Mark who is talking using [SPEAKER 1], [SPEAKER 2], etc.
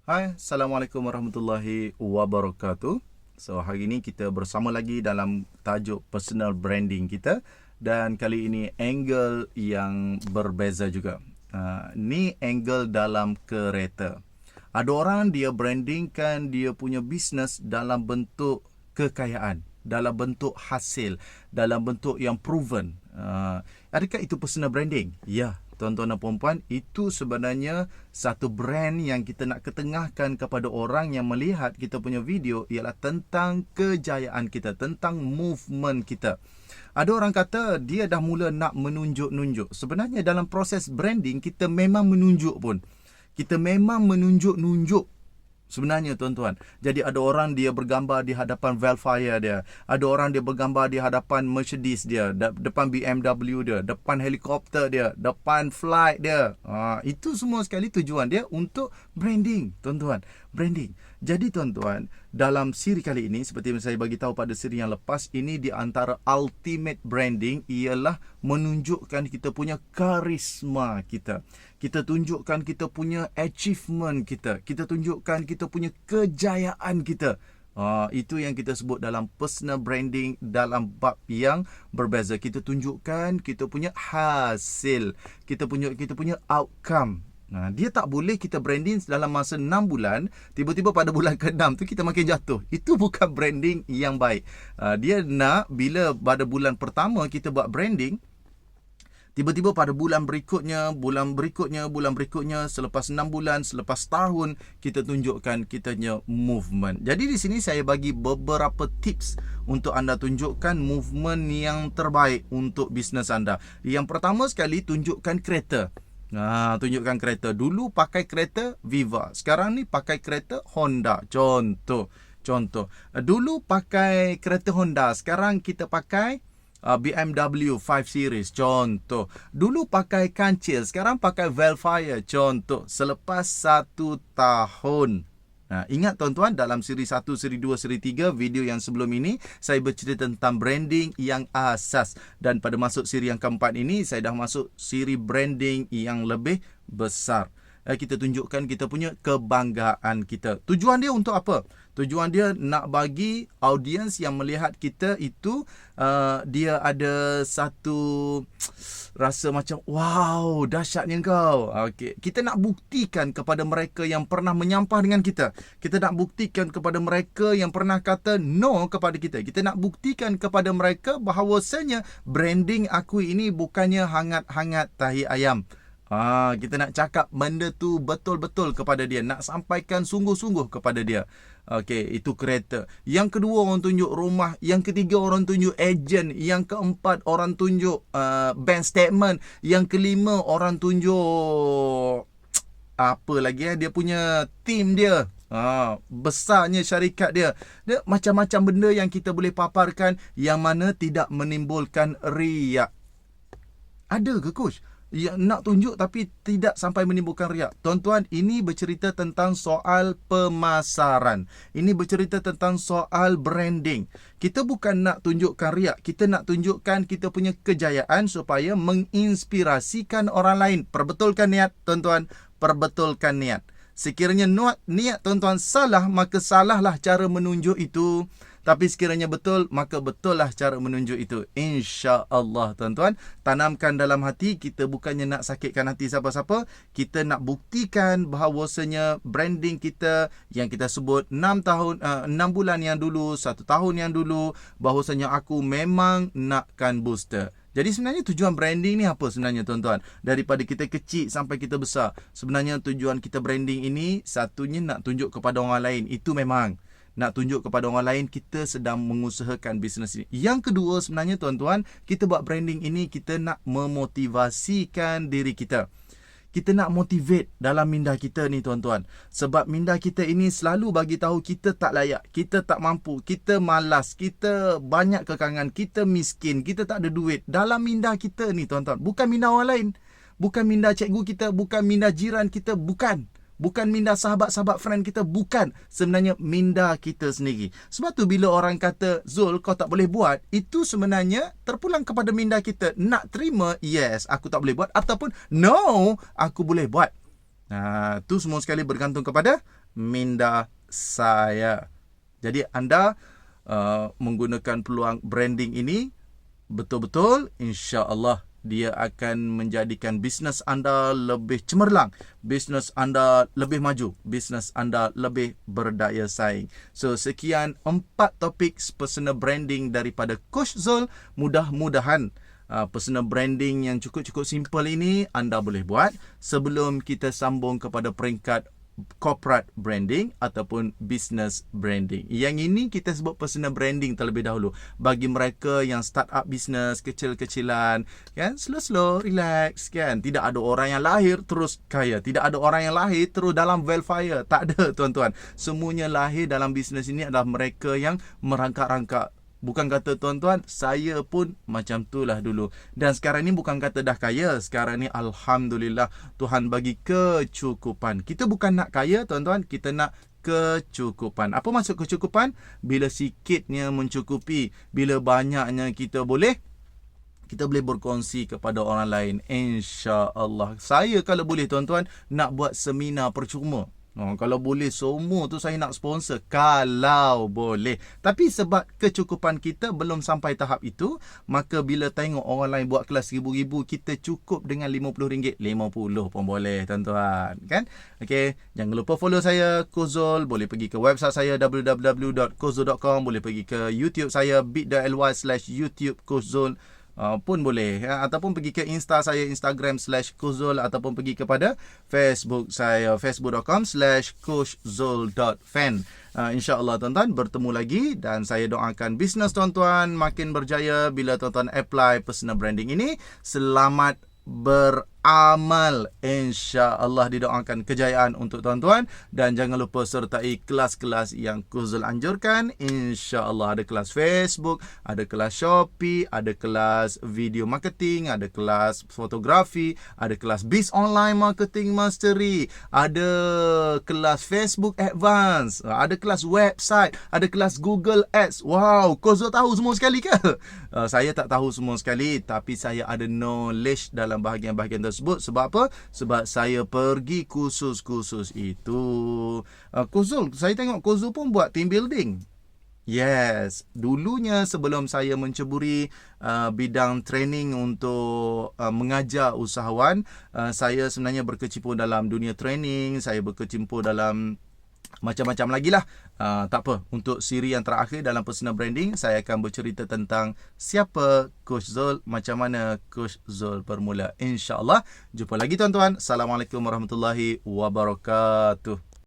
[SPEAKER 1] Hai, Assalamualaikum warahmatullahi wabarakatuh. So, hari ini kita bersama lagi dalam tajuk personal branding kita. Dan kali ini angle yang berbeza juga. Ni angle dalam kereta. Ada orang dia brandingkan dia punya bisnes dalam bentuk kekayaan, dalam bentuk hasil, dalam bentuk yang proven. Adakah itu personal branding? Ya, tuan-tuan dan puan-puan, itu sebenarnya satu brand yang kita nak ketengahkan kepada orang yang melihat kita punya video ialah tentang kejayaan kita, tentang movement kita. Ada orang kata dia dah mula nak menunjuk-nunjuk. Sebenarnya dalam proses branding kita memang menunjuk pun. Kita memang menunjuk-nunjuk sebenarnya tuan-tuan. Jadi ada orang dia bergambar di hadapan Velfire dia. Ada orang dia bergambar di hadapan Mercedes dia, depan BMW dia, depan helikopter dia, depan flight dia. Itu semua sekali tujuan dia untuk branding, tuan-tuan. Branding. Jadi tuan-tuan, dalam siri kali ini seperti yang saya bagi tahu pada siri yang lepas, ini di antara ultimate branding ialah menunjukkan kita punya karisma kita. Kita tunjukkan kita punya achievement kita. Kita tunjukkan kita punya kejayaan kita. Itu yang kita sebut dalam personal branding dalam bab yang berbeza. Kita tunjukkan kita punya hasil. Kita punya outcome. Dia tak boleh kita branding dalam masa 6 bulan, tiba-tiba pada bulan ke-6 tu kita makin jatuh. Itu bukan branding yang baik. Dia nak bila pada bulan pertama kita buat branding, tiba-tiba pada bulan berikutnya, selepas 6 bulan, selepas tahun, kita tunjukkan kita punya movement. Jadi di sini saya bagi beberapa tips untuk anda tunjukkan movement yang terbaik untuk bisnes anda. Yang pertama sekali, tunjukkan kereta. Tunjukkan kereta. Dulu pakai kereta Viva. Sekarang ni pakai kereta Honda. Contoh. Dulu pakai kereta Honda. Sekarang kita pakai BMW 5 Series. Contoh. Dulu pakai kancil. Sekarang pakai Velfire. Contoh. Selepas 1 tahun. Ingat tuan-tuan, dalam siri 1, siri 2, siri 3 video yang sebelum ini saya bercerita tentang branding yang asas. Dan pada masuk siri yang keempat ini saya dah masuk siri branding yang lebih besar. Kita tunjukkan kita punya kebanggaan kita. Tujuan dia untuk apa? Tujuan dia nak bagi audiens yang melihat kita itu dia ada satu rasa macam wow, dahsyatnya kau. Kita nak buktikan kepada mereka yang pernah menyampah dengan kita. Kita nak buktikan kepada mereka yang pernah kata no kepada kita. Kita nak buktikan kepada mereka bahawasanya branding aku ini bukannya hangat-hangat tahi ayam. Kita nak cakap benda tu betul-betul kepada dia. Nak sampaikan sungguh-sungguh kepada dia. Itu kereta. Yang kedua orang tunjuk rumah. Yang ketiga orang tunjuk ejen. Yang keempat orang tunjuk bank statement. Yang kelima orang tunjuk apa lagi dia punya team dia. Besarnya syarikat dia. Dia macam-macam benda yang kita boleh paparkan yang mana tidak menimbulkan riak. Ada ke coach? Nak tunjuk tapi tidak sampai menimbulkan riak. Tuan-tuan, ini bercerita tentang soal pemasaran. Ini bercerita tentang soal branding. Kita bukan nak tunjukkan riak. Kita nak tunjukkan kita punya kejayaan supaya menginspirasikan orang lain. Perbetulkan niat, tuan-tuan. Perbetulkan niat. Sekiranya niat tuan-tuan salah, maka salahlah cara menunjuk itu. Tapi sekiranya betul, maka betullah cara menunjuk itu. InsyaAllah tuan-tuan. Tanamkan dalam hati, kita bukannya nak sakitkan hati siapa-siapa. Kita nak buktikan bahawasanya branding kita yang kita sebut 6 bulan yang dulu, 1 tahun yang dulu, bahawasanya aku memang nakkan booster. Jadi sebenarnya tujuan branding ni apa sebenarnya tuan-tuan? Daripada kita kecil sampai kita besar. Sebenarnya tujuan kita branding ini, satunya nak tunjuk kepada orang lain. Itu memang. Nak tunjuk kepada orang lain kita sedang mengusahakan bisnes ini. Yang kedua sebenarnya tuan-tuan, kita buat branding ini kita nak memotivasikan diri kita. Kita nak motivate dalam minda kita ni tuan-tuan. Sebab minda kita ini selalu bagi tahu kita tak layak, kita tak mampu, kita malas, kita banyak kekangan, kita miskin, kita tak ada duit. Dalam minda kita ni tuan-tuan, bukan minda orang lain. Bukan minda cikgu kita, bukan minda jiran kita, bukan. Bukan minda sahabat-sahabat friend kita. Bukan. Sebenarnya minda kita sendiri. Sebab tu bila orang kata, Zul, kau tak boleh buat, itu sebenarnya terpulang kepada minda kita. Nak terima, yes, aku tak boleh buat. Ataupun, no, aku boleh buat. Itu semua sekali bergantung kepada minda saya. Jadi anda menggunakan peluang branding ini betul-betul, insya-Allah dia akan menjadikan bisnes anda lebih cemerlang, bisnes anda lebih maju, bisnes anda lebih berdaya saing. So, sekian 4 topik personal branding daripada Coach Zul. Mudah-mudahan personal branding yang cukup-cukup simple ini anda boleh buat sebelum kita sambung kepada peringkat corporate branding ataupun business branding. Yang ini kita sebut personal branding terlebih dahulu. Bagi mereka yang start up business kecil-kecilan, kan, slow-slow, relax, kan. Tidak ada orang yang lahir terus kaya. Tidak ada orang yang lahir terus dalam wildfire. Tak ada, tuan-tuan. Semuanya lahir dalam bisnes ini adalah mereka yang merangkak-rangkak. Bukan kata tuan-tuan, saya pun macam itulah dulu. Dan sekarang ni bukan kata dah kaya. Sekarang ni Alhamdulillah Tuhan bagi kecukupan. Kita bukan nak kaya tuan-tuan, kita nak kecukupan. Apa maksud kecukupan? Bila sikitnya mencukupi, bila banyaknya kita boleh berkongsi kepada orang lain. InsyaAllah. Saya kalau boleh tuan-tuan nak buat seminar percuma. Kalau boleh semua tu saya nak sponsor. Kalau boleh. Tapi sebab kecukupan kita belum sampai tahap itu, maka bila tengok orang lain buat kelas ribu-ribu, kita cukup dengan RM50. 50 pun boleh tuan-tuan, kan? Okey, jangan lupa follow saya Coach Zul. Boleh pergi ke website saya www.coachzul.com. Boleh pergi ke YouTube saya bit.ly/YouTube Coach Zul. Pun boleh, ataupun pergi ke Insta saya, Instagram/Coach Zul, ataupun pergi kepada Facebook saya, facebook.com/coachzul.fan. InsyaAllah tuan-tuan bertemu lagi, dan saya doakan bisnes tuan-tuan makin berjaya bila tuan-tuan apply personal branding ini. Selamat beramal. InsyaAllah didoakan kejayaan untuk tuan-tuan, dan jangan lupa sertai kelas-kelas yang Coach Zul anjurkan. InsyaAllah ada kelas Facebook, ada kelas Shopee, ada kelas video marketing, ada kelas fotografi, ada kelas Biz Online Marketing Mastery, ada kelas Facebook Advance, ada kelas website, ada kelas Google Ads. Wow, Coach Zul tahu semua sekali ke? Saya tak tahu semua sekali, tapi saya ada knowledge dalam bahagian-bahagian tersebut. Sebab apa? Sebab saya pergi kursus-kursus itu. Coach Zul, saya tengok Coach Zul pun buat team building. Yes, dulunya sebelum saya menceburi bidang training untuk mengajar usahawan, saya sebenarnya berkecimpung dalam dunia training. Saya berkecimpung dalam macam-macam lagi lah. Tak apa, untuk siri yang terakhir dalam personal branding, saya akan bercerita tentang siapa Coach Zul, macam mana Coach Zul bermula. InsyaAllah jumpa lagi tuan-tuan. Assalamualaikum warahmatullahi wabarakatuh.